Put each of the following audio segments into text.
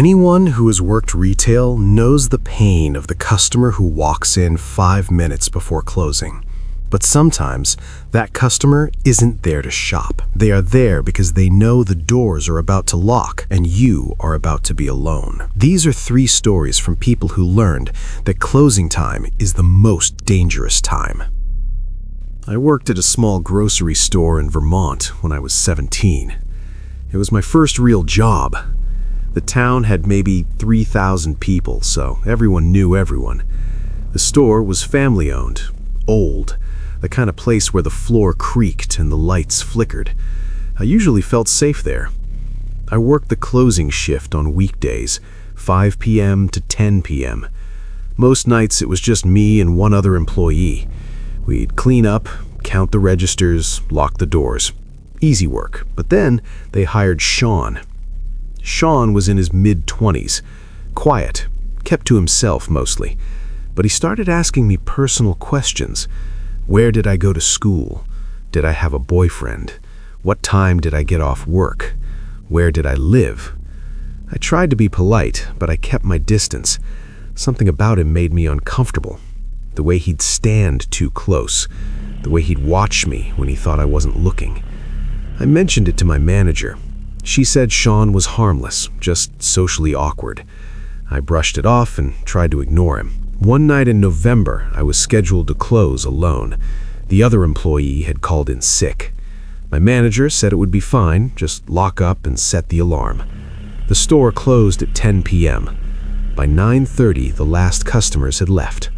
Anyone who has worked retail knows the pain of the customer who walks in 5 minutes before closing. But sometimes, that customer isn't there to shop. They are there because they know the doors are about to lock and you are about to be alone. These are 3 stories from people who learned that closing time is the most dangerous time. I worked at a small grocery store in Vermont when I was 17. It was my first real job. The town had maybe 3,000 people, so everyone knew everyone. The store was family-owned, old, the kind of place where the floor creaked and the lights flickered. I usually felt safe there. I worked the closing shift on weekdays, 5 p.m. to 10 p.m. Most nights it was just me and one other employee. We'd clean up, count the registers, lock the doors. Easy work. But then they hired Sean. Sean was in his mid-20s, quiet, kept to himself mostly, but he started asking me personal questions. Where did I go to school? Did I have a boyfriend? What time did I get off work? Where did I live? I tried to be polite, but I kept my distance. Something about him made me uncomfortable. The way he'd stand too close, the way he'd watch me when he thought I wasn't looking. I mentioned it to my manager. She said Sean was harmless, just socially awkward. I brushed it off and tried to ignore him. One night in November, I was scheduled to close alone. The other employee had called in sick. My manager said it would be fine, just lock up and set the alarm. The store closed at 10 p.m. By 9:30, the last customers had left.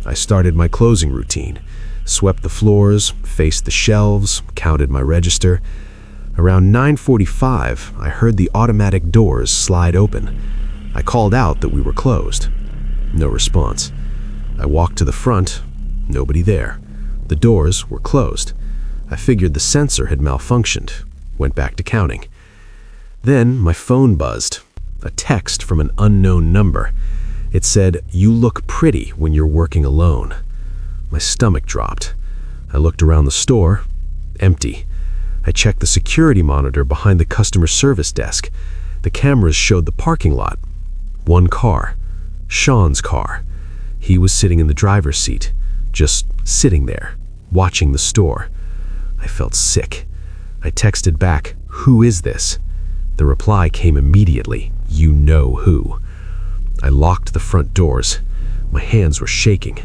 I started my closing routine, swept the floors, faced the shelves, counted my register. Around 9:45, I heard the automatic doors slide open. I called out that we were closed. No response. I walked to the front. Nobody there. The doors were closed. I figured the sensor had malfunctioned. Went back to counting. Then my phone buzzed. A text from an unknown number. It said, "You look pretty when you're working alone." My stomach dropped. I looked around the store. Empty. I checked the security monitor behind the customer service desk. The cameras showed the parking lot. One car. Sean's car. He was sitting in the driver's seat, just sitting there, watching the store. I felt sick. I texted back, "Who is this?" The reply came immediately, "You know who." I locked the front doors. My hands were shaking.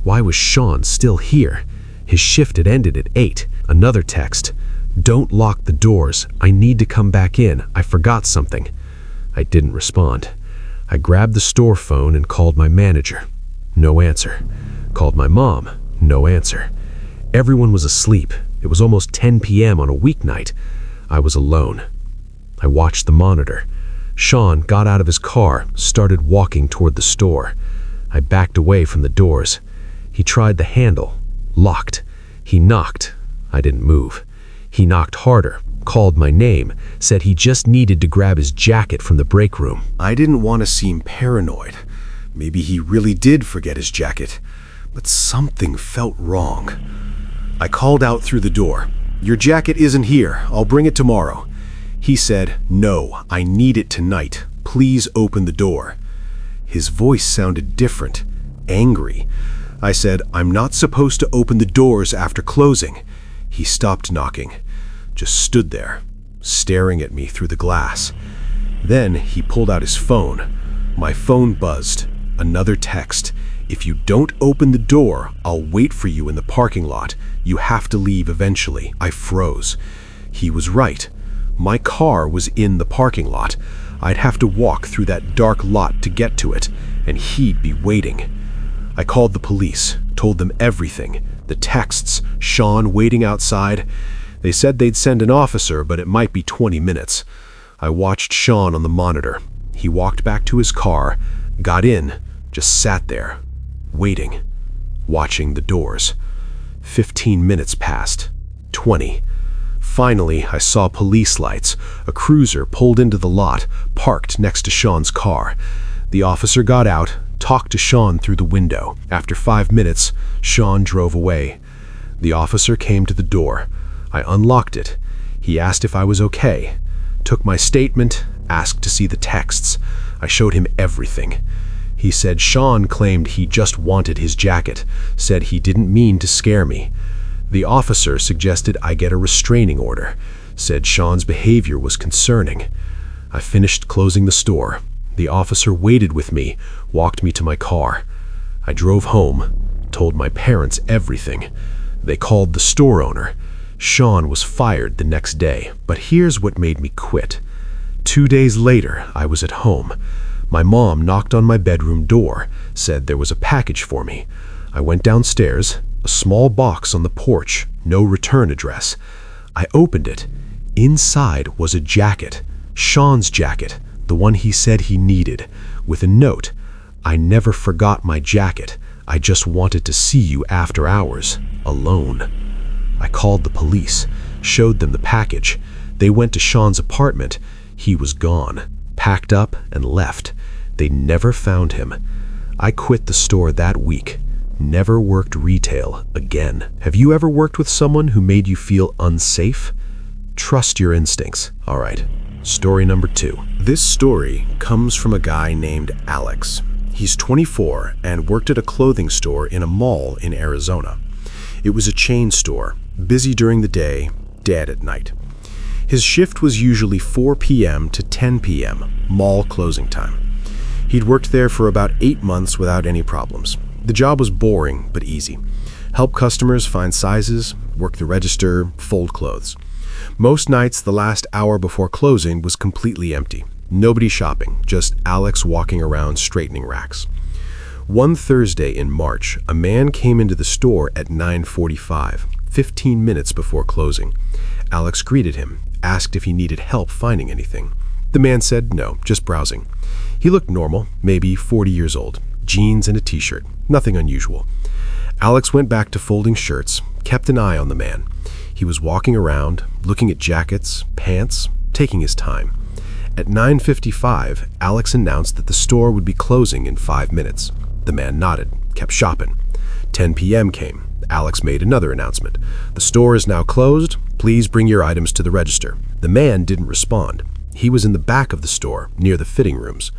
Why was Sean still here? His shift had ended at 8. Another text. "Don't lock the doors. I need to come back in. I forgot something." I didn't respond. I grabbed the store phone and called my manager. No answer. Called my mom. No answer. Everyone was asleep. It was almost 10 p.m. on a weeknight. I was alone. I watched the monitor. Sean got out of his car, started walking toward the store. I backed away from the doors. He tried the handle. Locked. He knocked. I didn't move. He knocked harder, called my name, said he just needed to grab his jacket from the break room. I didn't want to seem paranoid. Maybe he really did forget his jacket, but something felt wrong. I called out through the door, "Your jacket isn't here. I'll bring it tomorrow." He said, "No, I need it tonight. Please open the door." His voice sounded different, angry. I said, "I'm not supposed to open the doors after closing." He stopped knocking, just stood there, staring at me through the glass. Then he pulled out his phone. My phone buzzed. Another text. "If you don't open the door, I'll wait for you in the parking lot. You have to leave eventually." I froze. He was right. My car was in the parking lot. I'd have to walk through that dark lot to get to it, and he'd be waiting. I called the police, told them everything. The texts, Sean waiting outside. They said they'd send an officer, but it might be 20 minutes. I watched Sean on the monitor. He walked back to his car, got in, just sat there, waiting, watching the doors. 15 minutes passed. 20. Finally, I saw police lights. A cruiser pulled into the lot, parked next to Sean's car. The officer got out, talked to Sean through the window. After 5 minutes, Sean drove away. The officer came to the door. I unlocked it. He asked if I was okay. Took my statement, asked to see the texts. I showed him everything. He said Sean claimed he just wanted his jacket, said he didn't mean to scare me. The officer suggested I get a restraining order, said Sean's behavior was concerning. I finished closing the store. The officer waited with me, walked me to my car. I drove home, told my parents everything. They called the store owner. Sean was fired the next day, but here's what made me quit. 2 days later, I was at home. My mom knocked on my bedroom door, said there was a package for me. I went downstairs, a small box on the porch, no return address. I opened it. Inside was a jacket, Sean's jacket, the one he said he needed, with a note. I never forgot my jacket. I just wanted to see you after hours, alone. I called the police, showed them the package. They went to Sean's apartment. He was gone, packed up and left. They never found him. I quit the store that week. Never worked retail again. Have you ever worked with someone who made you feel unsafe? Trust your instincts. All right, story number 2. This story comes from a guy named Alex. He's 24 and worked at a clothing store in a mall in Arizona. It was a chain store, busy during the day, dead at night. His shift was usually 4 p.m. to 10 p.m., mall closing time. He'd worked there for about 8 months without any problems. The job was boring but easy. Help customers find sizes, work the register, fold clothes. Most nights, the last hour before closing was completely empty. Nobody shopping, just Alex walking around straightening racks. One Thursday in March, a man came into the store at 9:45, 15 minutes before closing. Alex greeted him, asked if he needed help finding anything. The man said no, just browsing. He looked normal, maybe 40 years old, jeans and a t-shirt, nothing unusual. Alex went back to folding shirts, kept an eye on the man. He was walking around, looking at jackets, pants, taking his time. At 9:55, Alex announced that the store would be closing in 5 minutes. The man nodded, kept shopping. 10 p.m. came. Alex made another announcement. The store is now closed. Please bring your items to the register. The man didn't respond. He was in the back of the store, near the fitting rooms.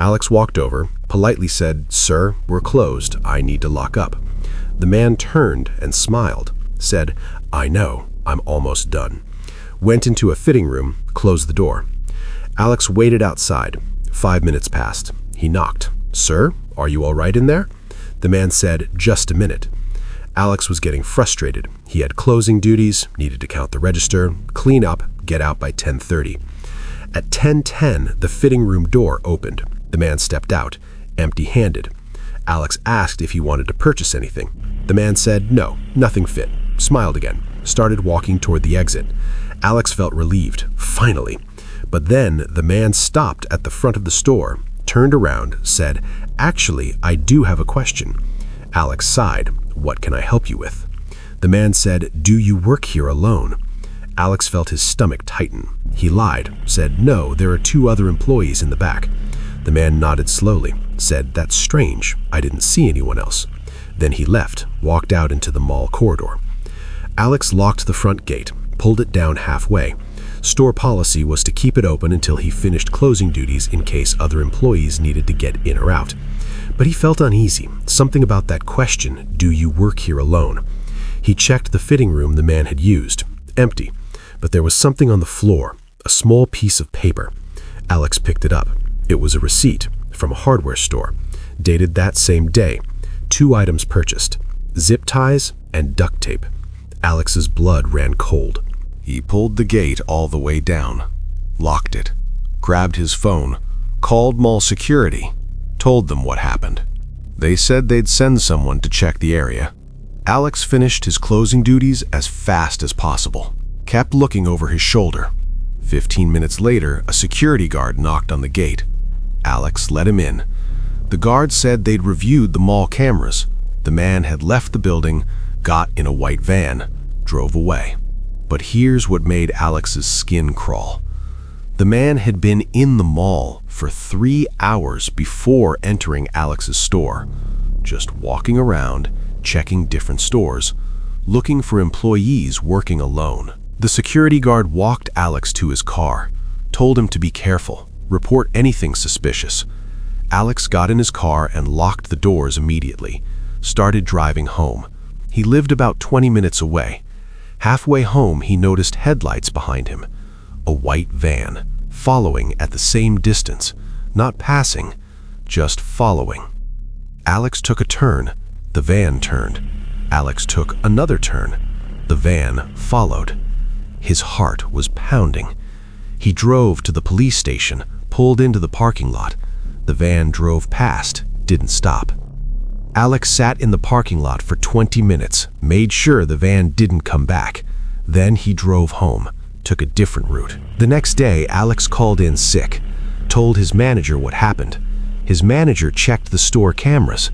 Alex walked over, politely said, "Sir, we're closed. I need to lock up." The man turned and smiled, said, "I know, I'm almost done." Went into a fitting room, closed the door. Alex waited outside. 5 minutes passed. He knocked. "Sir, are you all right in there?" The man said, "Just a minute." Alex was getting frustrated. He had closing duties, needed to count the register, clean up, get out by 10:30. At 10:10, the fitting room door opened. The man stepped out, empty-handed. Alex asked if he wanted to purchase anything. The man said no, nothing fit, smiled again, started walking toward the exit. Alex felt relieved, finally. But then the man stopped at the front of the store, turned around, said, "Actually, I do have a question." Alex sighed. "What can I help you with?" The man said, "Do you work here alone?" Alex felt his stomach tighten. He lied, said, "No, there are 2 other employees in the back." The man nodded slowly, said, "That's strange. I didn't see anyone else." Then he left, walked out into the mall corridor. Alex locked the front gate, pulled it down halfway. Store policy was to keep it open until he finished closing duties in case other employees needed to get in or out. But he felt uneasy, something about that question, "Do you work here alone?" He checked the fitting room the man had used. Empty. But there was something on the floor, a small piece of paper. Alex picked it up. It was a receipt from a hardware store, dated that same day. 2 items purchased, zip ties and duct tape. Alex's blood ran cold. He pulled the gate all the way down, locked it, grabbed his phone, called mall security, told them what happened. They said they'd send someone to check the area. Alex finished his closing duties as fast as possible, kept looking over his shoulder. 15 minutes later, a security guard knocked on the gate. Alex let him in. The guard said they'd reviewed the mall cameras. The man had left the building, got in a white van, drove away. But here's what made Alex's skin crawl. The man had been in the mall for 3 hours before entering Alex's store, just walking around, checking different stores, looking for employees working alone. The security guard walked Alex to his car, told him to be careful, Report anything suspicious. Alex got in his car and locked the doors immediately. Started driving home. He lived about 20 minutes away. Halfway home, he noticed headlights behind him. A white van, following at the same distance, not passing, just following. Alex took a turn. The van turned. Alex took another turn. The van followed. His heart was pounding. He drove to the police station, pulled into the parking lot. The van drove past, didn't stop. Alex sat in the parking lot for 20 minutes, made sure the van didn't come back. Then he drove home, took a different route. The next day, Alex called in sick, told his manager what happened. His manager checked the store cameras,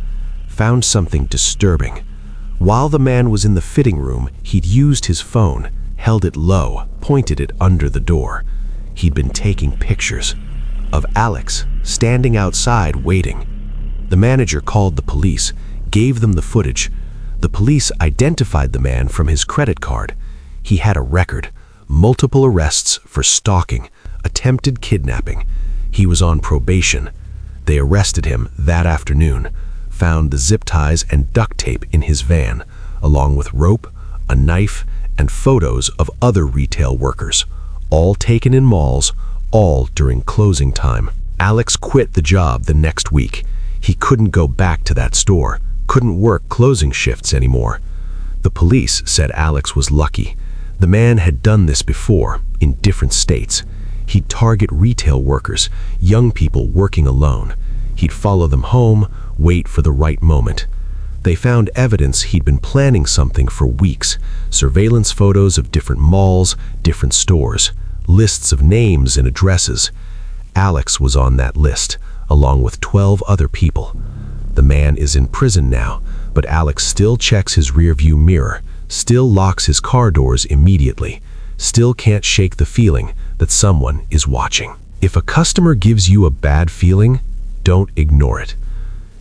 found something disturbing. While the man was in the fitting room, he'd used his phone, held it low, pointed it under the door. He'd been taking pictures of Alex standing outside waiting. The manager called the police, gave them the footage. The police identified the man from his credit card. He had a record, multiple arrests for stalking, attempted kidnapping. He was on probation. They arrested him that afternoon, found the zip ties and duct tape in his van, along with rope, a knife, and photos of other retail workers, all taken in malls, all during closing time. Alex quit the job the next week. He couldn't go back to that store, couldn't work closing shifts anymore. The police said Alex was lucky. The man had done this before, in different states. He'd target retail workers, young people working alone. He'd follow them home, wait for the right moment. They found evidence he'd been planning something for weeks, surveillance photos of different malls, different stores, lists of names and addresses. Alex was on that list, along with 12 other people. The man is in prison now, but Alex still checks his rearview mirror, still locks his car doors immediately, still can't shake the feeling that someone is watching. If a customer gives you a bad feeling, don't ignore it.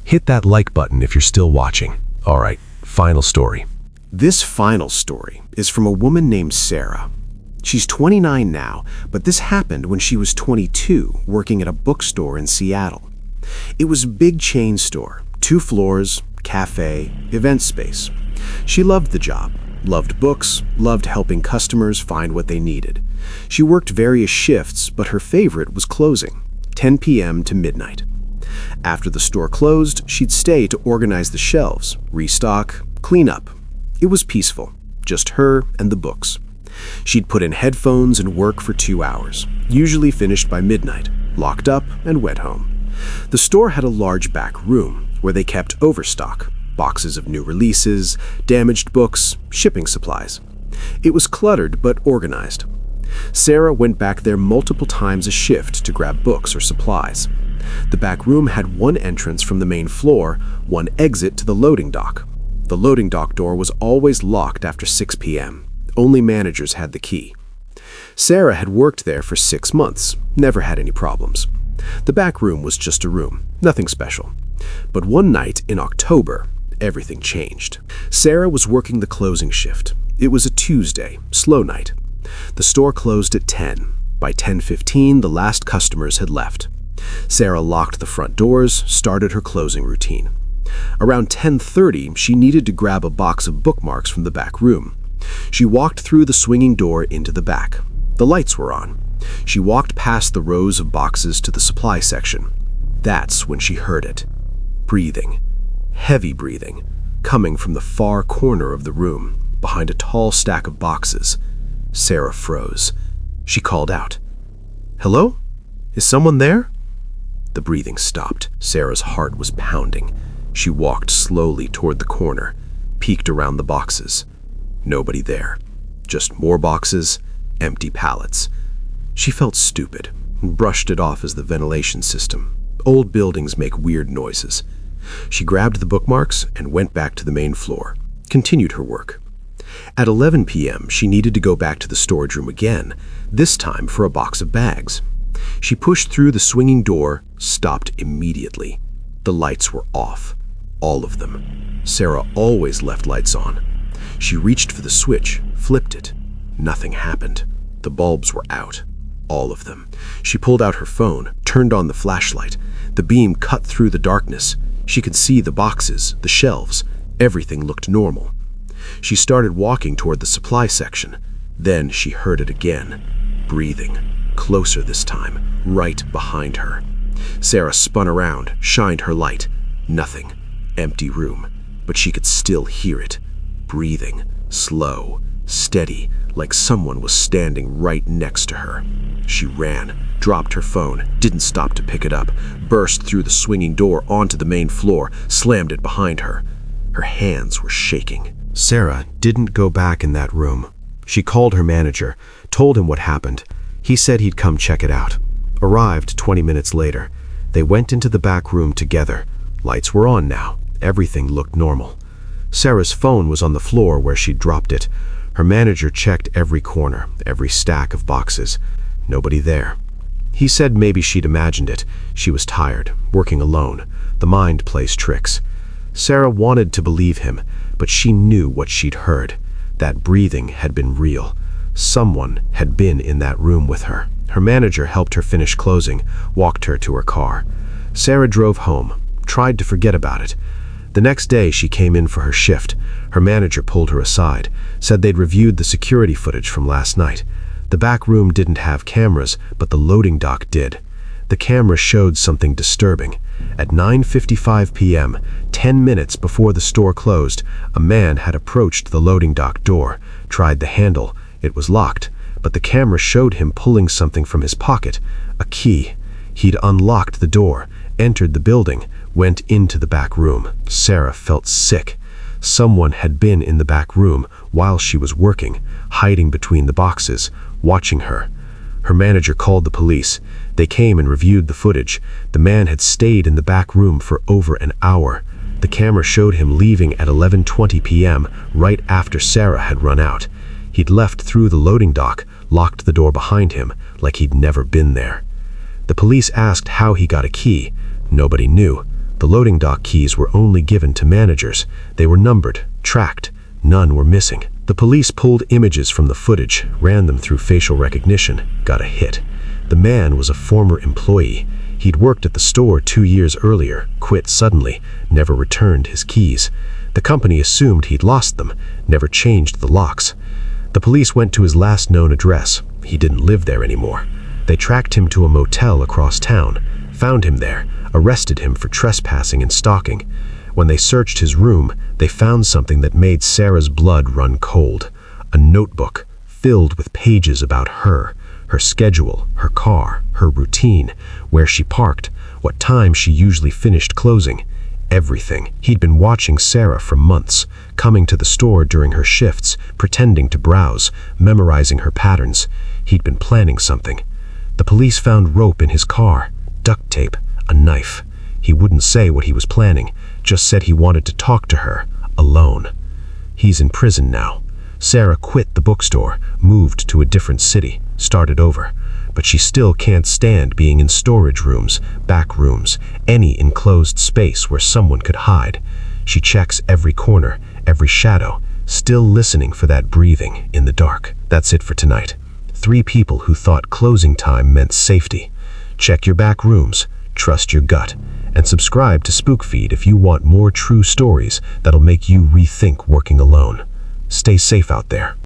Hit that like button if you're still watching. All right, final story. This final story is from a woman named Sarah. She's 29 now, but this happened when she was 22, working at a bookstore in Seattle. It was a big chain store, 2 floors, cafe, event space. She loved the job, loved books, loved helping customers find what they needed. She worked various shifts, but her favorite was closing, 10 p.m. to midnight. After the store closed, she'd stay to organize the shelves, restock, clean up. It was peaceful, just her and the books. She'd put in headphones and work for 2 hours, usually finished by midnight, locked up, and went home. The store had a large back room where they kept overstock, boxes of new releases, damaged books, shipping supplies. It was cluttered but organized. Sarah went back there multiple times a shift to grab books or supplies. The back room had one entrance from the main floor, one exit to the loading dock. The loading dock door was always locked after 6 p.m. Only managers had the key. Sarah had worked there for 6 months, never had any problems. The back room was just a room, nothing special. But one night in October, everything changed. Sarah was working the closing shift. It was a Tuesday, slow night. The store closed at 10. By 10:15, the last customers had left. Sarah locked the front doors, started her closing routine. Around 10:30, she needed to grab a box of bookmarks from the back room. She walked through the swinging door into the back. The lights were on. She walked past the rows of boxes to the supply section. That's when she heard it. Breathing. Heavy breathing, coming from the far corner of the room, behind a tall stack of boxes. Sarah froze. She called out, "Hello? Is someone there?" The breathing stopped. Sarah's heart was pounding. She walked slowly toward the corner, peeked around the boxes. Nobody there. Just more boxes, empty pallets. She felt stupid and brushed it off as the ventilation system. Old buildings make weird noises. She grabbed the bookmarks and went back to the main floor, continued her work. At 11 p.m., she needed to go back to the storage room again, this time for a box of bags. She pushed through the swinging door, stopped immediately. The lights were off. All of them. Sarah always left lights on. She reached for the switch, flipped it. Nothing happened. The bulbs were out. All of them. She pulled out her phone, turned on the flashlight. The beam cut through the darkness. She could see the boxes, the shelves. Everything looked normal. She started walking toward the supply section. Then she heard it again. Breathing. Closer this time, right behind her. Sarah spun around, shined her light. Nothing. Empty room. But she could still hear it. Breathing. Slow. Steady, like someone was standing right next to her. She ran, dropped her phone, didn't stop to pick it up, burst through the swinging door onto the main floor, slammed it behind her. Her hands were shaking. Sarah didn't go back in that room. She called her manager, told him what happened. He said he'd come check it out. Arrived 20 minutes later. They went into the back room together. Lights were on now. Everything looked normal. Sarah's phone was on the floor where she'd dropped it. Her manager checked every corner, every stack of boxes. Nobody there. He said maybe she'd imagined it. She was tired, working alone. The mind plays tricks. Sarah wanted to believe him, but she knew what she'd heard. That breathing had been real. Someone had been in that room with her. Her manager helped her finish closing, walked her to her car. Sarah drove home, tried to forget about it. The next day she came in for her shift. Her manager pulled her aside, said they'd reviewed the security footage from last night. The back room didn't have cameras, but the loading dock did. The camera showed something disturbing. At 9:55 p.m., 10 minutes before the store closed, a man had approached the loading dock door, tried the handle. It was locked, but the camera showed him pulling something from his pocket, a key. He'd unlocked the door, entered the building, went into the back room. Sarah felt sick. Someone had been in the back room while she was working, hiding between the boxes, watching her. Her manager called the police. They came and reviewed the footage. The man had stayed in the back room for over an hour. The camera showed him leaving at 11:20 p.m., right after Sarah had run out. He'd left through the loading dock, locked the door behind him, like he'd never been there. The police asked how he got a key. Nobody knew. The loading dock keys were only given to managers. They were numbered, tracked. None were missing. The police pulled images from the footage, ran them through facial recognition, got a hit. The man was a former employee. He'd worked at the store 2 years earlier, quit suddenly, never returned his keys. The company assumed he'd lost them, never changed the locks. The police went to his last known address. He didn't live there anymore. They tracked him to a motel across town, found him there, arrested him for trespassing and stalking. When they searched his room, they found something that made Sarah's blood run cold. A notebook filled with pages about her schedule, her car, her routine, where she parked, what time she usually finished closing. Everything. He'd been watching Sarah for months, coming to the store during her shifts, pretending to browse, memorizing her patterns. He'd been planning something. The police found rope in his car, duct tape, a knife. He wouldn't say what he was planning, just said he wanted to talk to her, alone. He's in prison now. Sarah quit the bookstore, moved to a different city, started over. But she still can't stand being in storage rooms, back rooms, any enclosed space where someone could hide. She checks every corner, every shadow, still listening for that breathing in the dark. That's it for tonight. 3 people who thought closing time meant safety. Check your back rooms, trust your gut, and subscribe to SpookFeed if you want more true stories that'll make you rethink working alone. Stay safe out there.